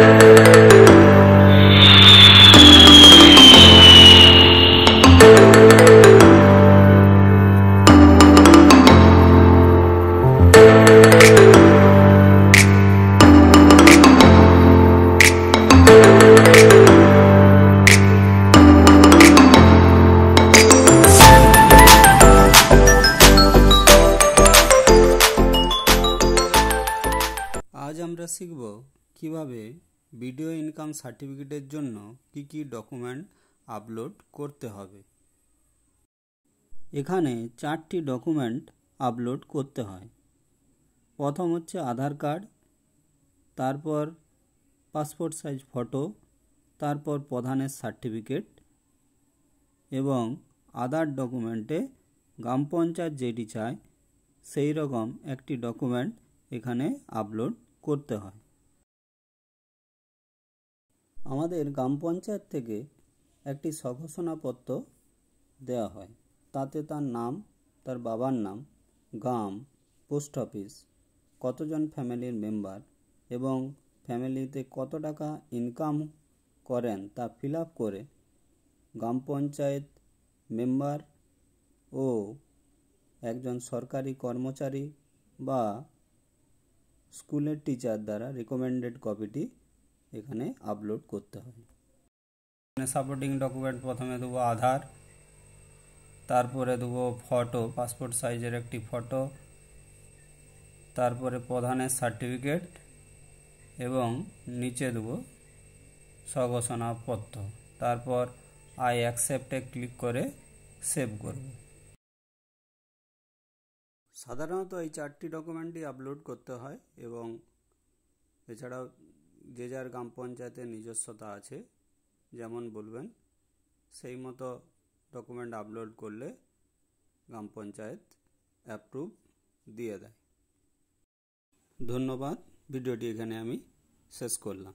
आज আমরা শিখব কিভাবে ভিডিও ইনকাম সার্টিফিকেটের জন্য কি কি ডকুমেন্ট আপলোড করতে হবে। এখানে 4টি ডকুমেন্ট আপলোড করতে হয়। প্রথম হচ্ছে আধার কার্ড, তারপর পাসপোর্ট সাইজ ফটো, তারপর প্রধানের সার্টিফিকেট এবং আদার ডকুমেন্টে গ্রাম পঞ্চায়েত যেটি চায় সেই রকম একটি ডকুমেন্ট এখানে আপলোড করতে হয়। আমাদের গ্রাম পঞ্চায়েত থেকে একটি স্বঘোষণাপত্র দেওয়া হয়, তাতে তার নাম, তার বাবার নাম, গ্রাম, পোস্ট অফিস, কতজন ফ্যামিলির মেম্বার এবং ফ্যামিলিতে কত টাকা ইনকাম করেন তা ফিল আপ করে গ্রাম পঞ্চায়েত মেম্বার ও একজন সরকারি কর্মচারী বা স্কুলের টিচার দ্বারা রিকমেন্ডেড কপিটি এখানে আপলোড করতে হয়। সাপোর্টিং ডকুমেন্ট প্রথমে দেবো আধার, তারপরে দেবো ফটো, পাসপোর্ট সাইজের একটি ফটো, তারপরে প্রধানের সার্টিফিকেট এবং নিচে দেবো স্বঘোষণাপত্র। তারপর আই অ্যাকসেপ্টে ক্লিক করে সেভ করব। সাধারণত এই 4টি ডকুমেন্টই আপলোড করতে হয় এবং এছাড়াও যে যার গ্রাম পঞ্চায়েতের নিজস্বতা আছে, যেমন বলবেন সেই মতো ডকুমেন্ট আপলোড করলে গ্রাম পঞ্চায়েত অ্যাপ্রুভ দিয়ে দেয়। ধন্যবাদ। ভিডিওটি এখানে আমি শেষ করলাম।